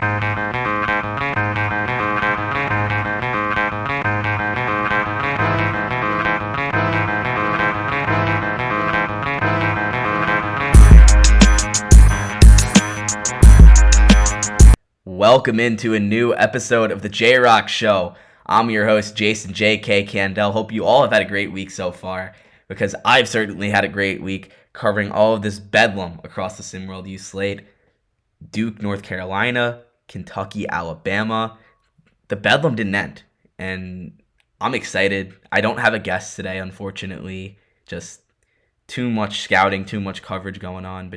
Welcome into a new episode of the J-Rock Show. I'm your host, Jason J.K. Candell. Hope you all have had a great week so far, because I've certainly had a great week covering all of this bedlam across the SimWorld U slate. Duke, North Carolina, Kentucky, Alabama. The bedlam didn't end, and I'm excited. I don't have a guest today, unfortunately. Just too much scouting, too much coverage going on.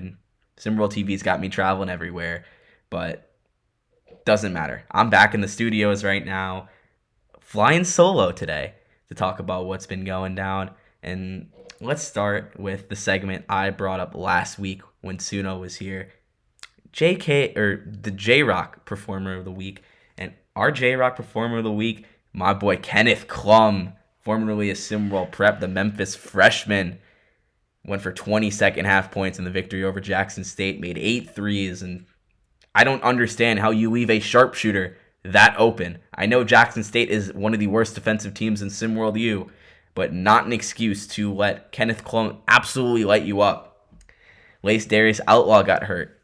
SimWorld TV's got me traveling everywhere, but doesn't matter. I'm back in the studios right now, flying solo today to talk about what's been going down. And let's start with the segment I brought up last week when Suno was here. The J-Rock Performer of the Week. And our J-Rock Performer of the Week, my boy Kenneth Klum, formerly a SimWorld Prep, the Memphis freshman, went for 20 second half points in the victory over Jackson State, made 8 threes, and I don't understand how you leave a sharpshooter that open. I know Jackson State is one of the worst defensive teams in SimWorld U, but not an excuse to let Kenneth Klum absolutely light you up. Lace Darius Outlaw got hurt.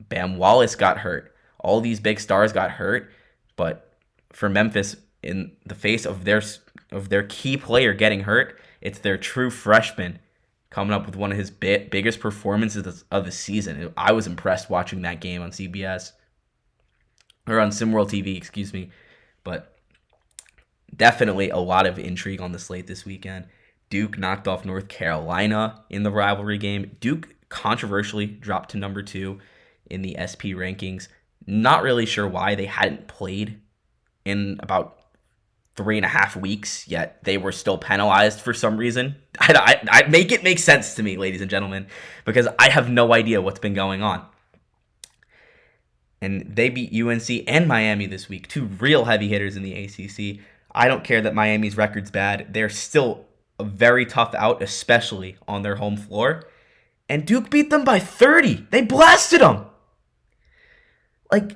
Bam Wallace got hurt. All these big stars got hurt, but for Memphis, in the face of their key player getting hurt, it's their true freshman coming up with one of his biggest performances of the season. I was impressed watching that game on CBS, or on SimWorld TV, excuse me. But definitely a lot of intrigue on the slate this weekend. Duke knocked off North Carolina in the rivalry game. Duke controversially dropped to number 2 in the SP rankings. Not really sure why. They hadn't played in about 3.5 weeks, yet they were still penalized for some reason. I make it make sense to me, ladies and gentlemen, because I have no idea what's been going on. And they beat UNC and Miami this week, 2 real heavy hitters in the ACC. I don't care that Miami's record's bad. They're still a very tough out, especially on their home floor. And Duke beat them by 30. They blasted them. Like,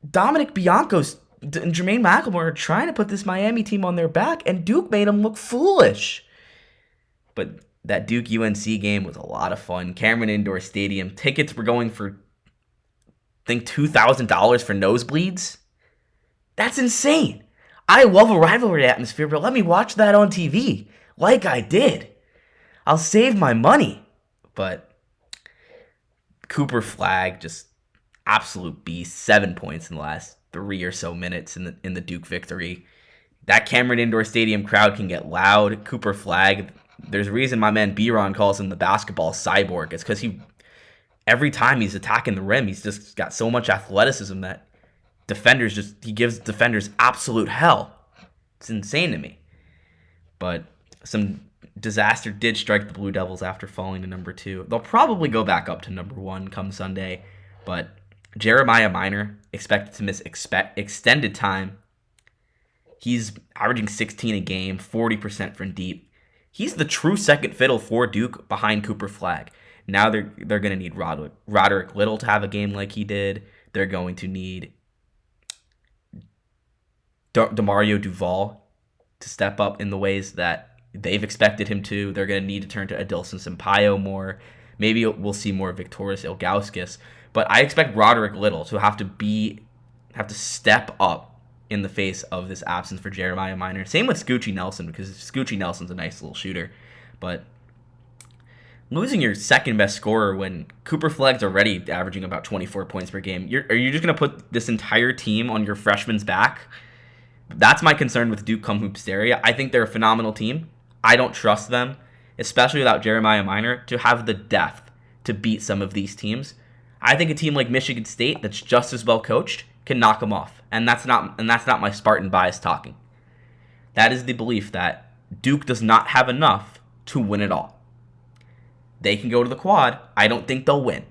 Dominic Bianco's and Jermaine McElmore are trying to put this Miami team on their back, and Duke made them look foolish. But that Duke-UNC game was a lot of fun. Cameron Indoor Stadium. Tickets were going for, I think, $2,000 for nosebleeds. That's insane. I love a rivalry atmosphere, but let me watch that on TV like I did. I'll save my money. But Cooper Flagg, just absolute beast. 7 points in the last 3 or so minutes in the Duke victory. That Cameron Indoor Stadium crowd can get loud. Cooper Flagg, there's a reason my man B-Ron calls him the basketball cyborg. It's because every time he's attacking the rim, he's just got so much athleticism that he gives defenders absolute hell. It's insane to me. But some disaster did strike the Blue Devils after falling to number 2. They'll probably go back up to number 1 come Sunday, but Jeremiah Minor expected to miss extended time. He's averaging 16 a game, 40% from deep. He's the true second fiddle for Duke behind Cooper Flagg. Now they're going to need Roderick Little to have a game like he did. They're going to need DeMario Duval to step up in the ways that they've expected him to. They're going to need to turn to Adilson Sampaio more. Maybe we'll see more Victorious Ilgauskas. But I expect Roderick Little to have to step up in the face of this absence for Jeremiah Minor. Same with Scoochie Nelson, because Scoochie Nelson's a nice little shooter. But losing your second best scorer when Cooper Flagg's already averaging about 24 points per game, are you just going to put this entire team on your freshman's back? That's my concern with Duke come Hoopsteria. I think they're a phenomenal team. I don't trust them, especially without Jeremiah Minor, to have the depth to beat some of these teams. I think a team like Michigan State that's just as well coached can knock them off. And that's not my Spartan bias talking. That is the belief that Duke does not have enough to win it all. They can go to the quad. I don't think they'll win.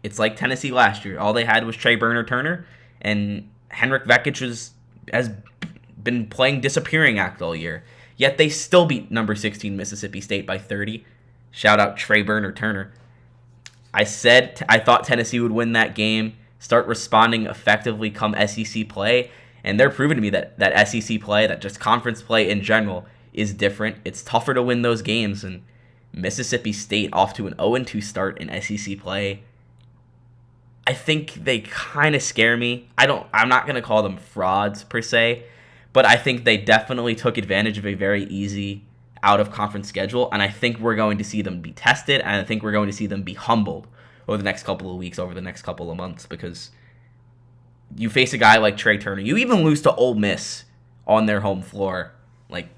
It's like Tennessee last year. All they had was Trey Burner-Turner, and Henrik Vekic has been playing disappearing act all year. Yet they still beat number 16 Mississippi State by 30. Shout out Trey Burner-Turner. I said I thought Tennessee would win that game. start responding effectively come SEC play. And they're proving to me that SEC play, that just conference play in general, is different. It's tougher to win those games. And Mississippi State off to an 0-2 start in SEC play. I think they kind of scare me. I'm not going to call them frauds per se, but I think they definitely took advantage of a very easy out-of-conference schedule, and I think we're going to see them be tested, and I think we're going to see them be humbled over the next couple of weeks, over the next couple of months, because you face a guy like Trey Turner. You even lose to Ole Miss on their home floor. Like,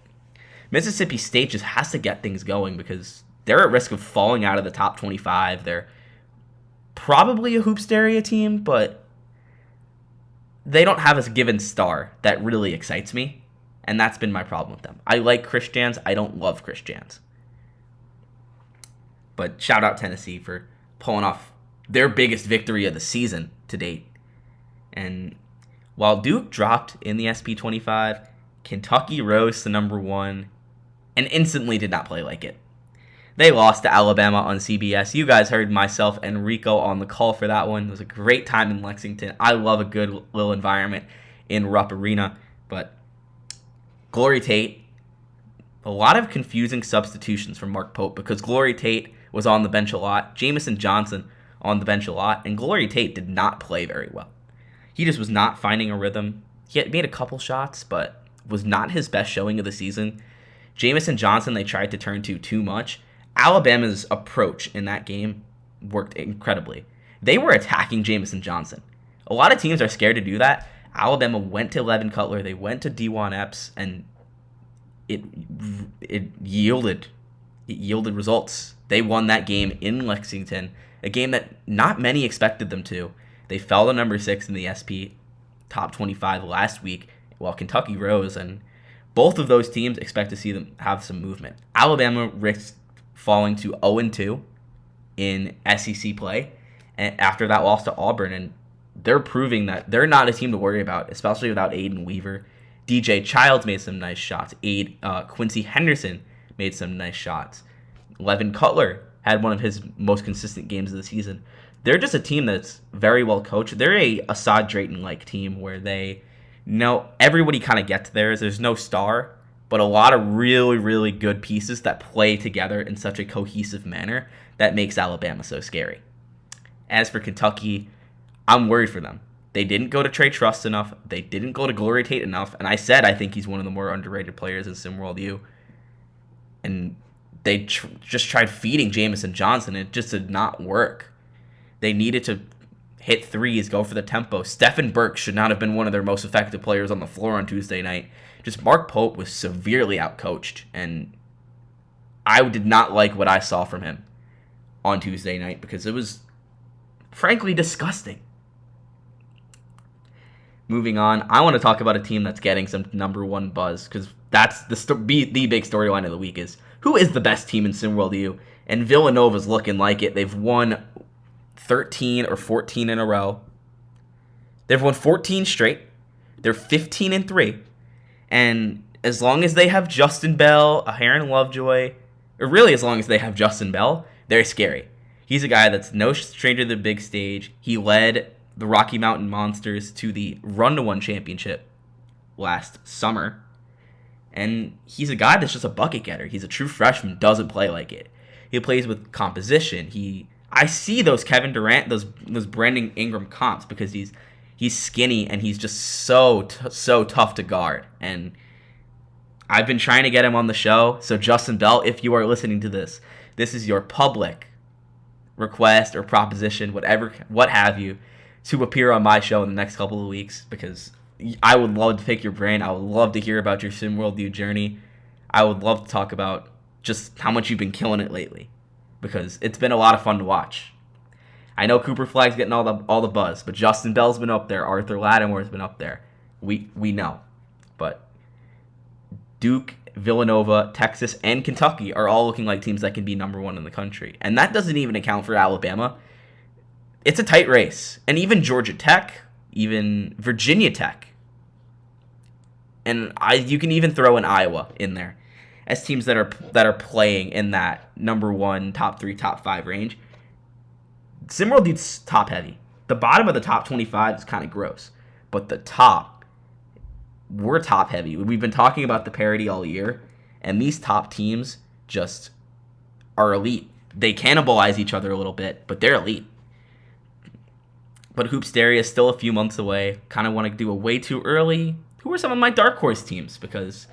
Mississippi State just has to get things going because they're at risk of falling out of the top 25. They're probably a Hoops area team, but they don't have a given star that really excites me, and that's been my problem with them. I like Chris Jans. I don't love Chris Jans. But shout out Tennessee for pulling off their biggest victory of the season to date. And while Duke dropped in the SP25, Kentucky rose to number 1 and instantly did not play like it. They lost to Alabama on CBS. You guys heard myself and Rico on the call for that one. It was a great time in Lexington. I love a good little environment in Rupp Arena. But Glory Tate, a lot of confusing substitutions from Mark Pope because Glory Tate was on the bench a lot. Jamison Johnson on the bench a lot. And Glory Tate did not play very well. He just was not finding a rhythm. He had made a couple shots, but was not his best showing of the season. Jamison Johnson they tried to turn to too much. Alabama's approach in that game worked incredibly. They were attacking Jamison Johnson. A lot of teams are scared to do that. Alabama went to Levin Cutler. They went to D1 Epps, and it yielded results. They won that game in Lexington, a game that not many expected them to. They fell to number 6 in the SP top 25 last week, while Kentucky rose, and both of those teams expect to see them have some movement. Alabama risked falling to 0-2 in SEC play and after that loss to Auburn, and they're proving that they're not a team to worry about, especially without Aiden Weaver. DJ Childs made some nice shots. Quincy Henderson made some nice shots. Levin Cutler had one of his most consistent games of the season. They're just a team that's very well coached. They're a Assad Drayton-like team where they know everybody kind of gets theirs. There's no star, but a lot of really, really good pieces that play together in such a cohesive manner that makes Alabama so scary. As for Kentucky, I'm worried for them. They didn't go to Trey Truss enough. They didn't go to Glory Tate enough. And I said I think he's one of the more underrated players in SimWorld U. And they just tried feeding Jamison Johnson. It just did not work. They needed to hit threes, go for the tempo. Stephen Burke should not have been one of their most effective players on the floor on Tuesday night. Just Mark Pope was severely outcoached, and I did not like what I saw from him on Tuesday night because it was frankly disgusting. Moving on, I want to talk about a team that's getting some number 1 buzz because that's the big storyline of the week is who is the best team in SimWorld U, and Villanova's looking like it. They've won 13 or 14 in a row. They've won 14 straight. They're 15-3. And as long as they have Justin Bell, a Heron Lovejoy, or really as long as they have Justin Bell, they're scary. He's a guy that's no stranger to the big stage. He led the Rocky Mountain Monsters to the Run-to-One championship last summer. And he's a guy that's just a bucket getter. He's a true freshman, doesn't play like it. He plays with composition. I see those Kevin Durant, those Brandon Ingram comps because he's skinny and he's just so tough to guard. And I've been trying to get him on the show. So Justin Bell, if you are listening to this is your public request or proposition, what have you, to appear on my show in the next couple of weeks because I would love to pick your brain. I would love to hear about your SimWorld U journey. I would love to talk about just how much you've been killing it lately because it's been a lot of fun to watch. I know Cooper Flagg's getting all the buzz, but Justin Bell's been up there. Arthur Lattimore's been up there. We know. But Duke, Villanova, Texas, and Kentucky are all looking like teams that can be number 1 in the country. And that doesn't even account for Alabama. It's a tight race. And even Georgia Tech, even Virginia Tech. And you can even throw in Iowa in there as teams that are playing in that number 1, top 3, top 5 range. SimWorld U's top heavy. The bottom of the top 25 is kind of gross, but the top, we're top heavy. We've been talking about the parity all year, and these top teams just are elite. They cannibalize each other a little bit, but they're elite. But Hoopsteria is still a few months away. Kind of want to do it way too early. Who are some of my dark horse teams? Because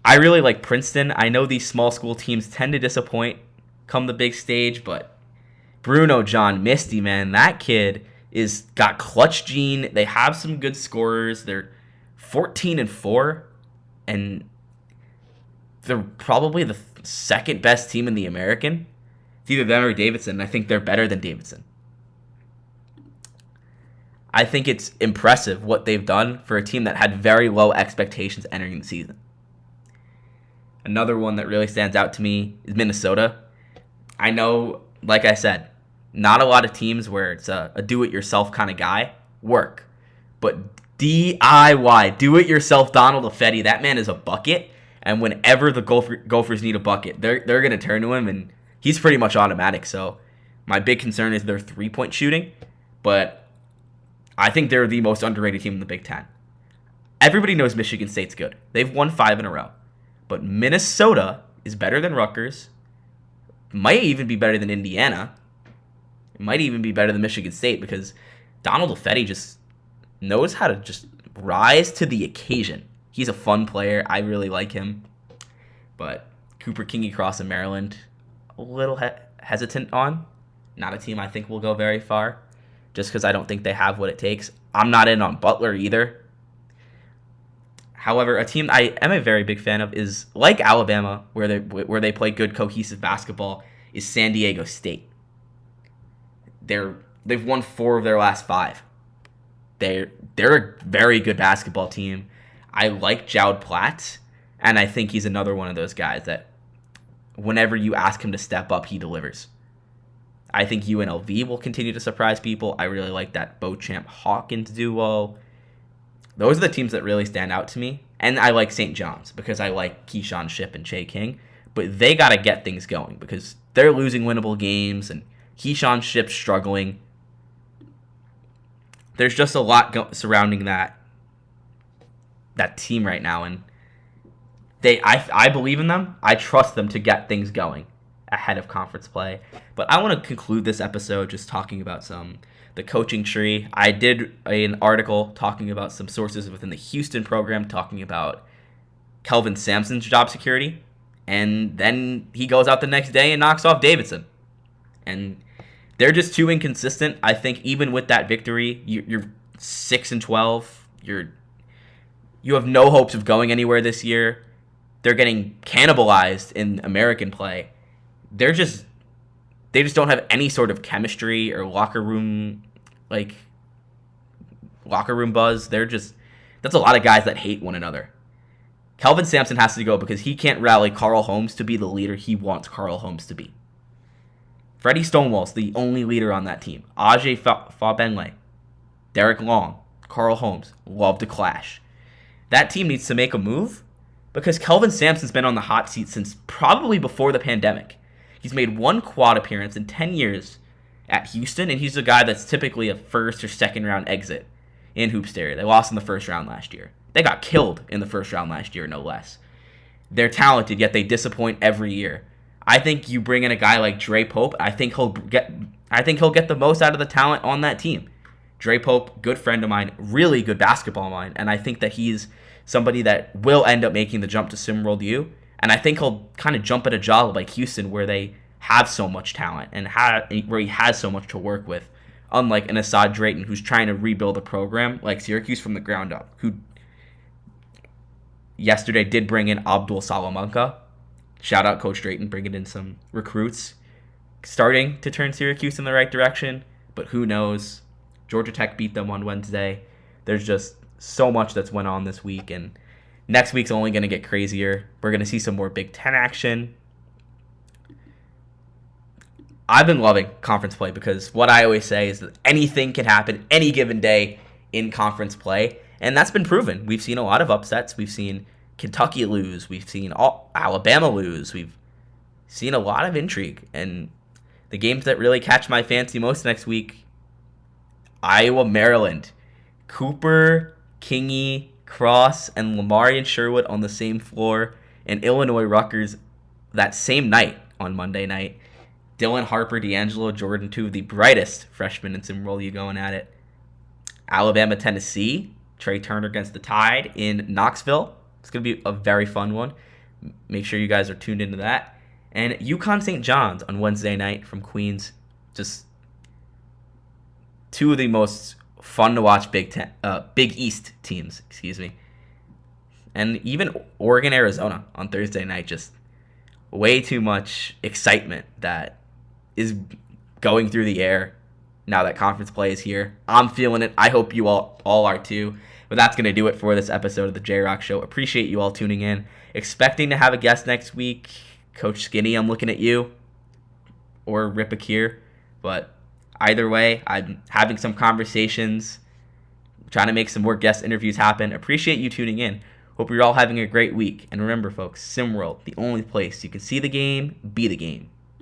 I really like Princeton. I know these small school teams tend to disappoint come the big stage, but Bruno John Misty, man, that kid is got clutch gene. They have some good scorers. They're 14-4, and they're probably the second best team in the American. It's either them or Davidson. I think they're better than Davidson. I think it's impressive what they've done for a team that had very low expectations entering the season. Another one that really stands out to me is Minnesota. I know, like I said, not a lot of teams where it's a do-it-yourself kind of guy work. But DIY, do-it-yourself Donald Affetti, that man is a bucket. And whenever the Gophers need a bucket, they're going to turn to him, and he's pretty much automatic. So my big concern is their three-point shooting. But I think they're the most underrated team in the Big Ten. Everybody knows Michigan State's good. They've won 5 in a row. But Minnesota is better than Rutgers. Might even be better than Indiana. It might even be better than Michigan State because Donald Affetti just knows how to just rise to the occasion. He's a fun player. I really like him. But Cooper Kingy Cross in Maryland, a little hesitant on. Not a team I think will go very far just because I don't think they have what it takes. I'm not in on Butler either. However, a team I am a very big fan of is, like Alabama, where they play good cohesive basketball, is San Diego State. They've won 4 of their last 5. They're a very good basketball team. I like Jowd Platt, and I think he's another one of those guys that whenever you ask him to step up, he delivers. I think UNLV will continue to surprise people. I really like that Beauchamp Hawkins duo. Those are the teams that really stand out to me. And I like St. John's because I like Keyshawn Shipp and Che King. But they got to get things going because they're losing winnable games and Keyshawn Shipp's struggling. There's just a lot surrounding that team right now. And I believe in them. I trust them to get things going ahead of conference play. But I want to conclude this episode just talking about the coaching tree. I did an article talking about some sources within the Houston program, talking about Kelvin Sampson's job security. And then he goes out the next day and knocks off Davidson. And they're just too inconsistent. I think even with that victory, you're 6-12. You have no hopes of going anywhere this year. They're getting cannibalized in American play. They just don't have any sort of chemistry or locker room buzz. That's a lot of guys that hate one another. Kelvin Sampson has to go because he can't rally Carl Holmes to be the leader he wants Carl Holmes to be. Freddie Stonewall's the only leader on that team. Ajay Fabenle, Derek Long, Carl Holmes love to clash. That team needs to make a move because Kelvin Sampson's been on the hot seat since probably before the pandemic. He's made 1 quad appearance in 10 years at Houston, and he's a guy that's typically a first or second round exit in Hoopsteria. They lost in the first round last year. They got killed in the first round last year, no less. They're talented, yet they disappoint every year. I think you bring in a guy like Dre Pope, I think he'll get the most out of the talent on that team. Dre Pope, good friend of mine, really good basketball mind, and I think that he's somebody that will end up making the jump to SimWorld U. And I think he'll kind of jump at a job like Houston where they have so much talent and where he has so much to work with. Unlike an Assad Drayton who's trying to rebuild a program like Syracuse from the ground up, who yesterday did bring in Abdul Salamanca. Shout out Coach Drayton bringing in some recruits, starting to turn Syracuse in the right direction. But who knows? Georgia Tech beat them on Wednesday. There's just so much that's went on this week, and next week's only going to get crazier. We're going to see some more Big Ten action. I've been loving conference play because what I always say is that anything can happen any given day in conference play, and that's been proven. We've seen a lot of upsets. We've seen Kentucky lose. We've seen Alabama lose. We've seen a lot of intrigue, and the games that really catch my fancy most next week, Iowa, Maryland. Cooper, Kingy, Cross, and Lamarian Sherwood on the same floor. And Illinois, Rutgers that same night on Monday night. Dylan Harper, D'Angelo Jordan, two of the brightest freshmen in SimWorld U going at it. Alabama, Tennessee. Trey Turner against the Tide in Knoxville. It's going to be a very fun one. Make sure you guys are tuned into that. And UConn St. John's on Wednesday night from Queens. Just two of the most fun to watch Big East teams, and even Oregon, Arizona on Thursday night. Just way too much excitement that is going through the air now that conference play is here. I'm feeling it. I hope you all are too. But that's going to do it for this episode of the J-Rock Show. Appreciate you all tuning in. Expecting to have a guest next week. Coach Skinny, I'm looking at you. Or Rip Akir. But either way, I'm having some conversations, trying to make some more guest interviews happen. Appreciate you tuning in. Hope you're all having a great week. And remember, folks, SimWorld, the only place you can see the game, be the game.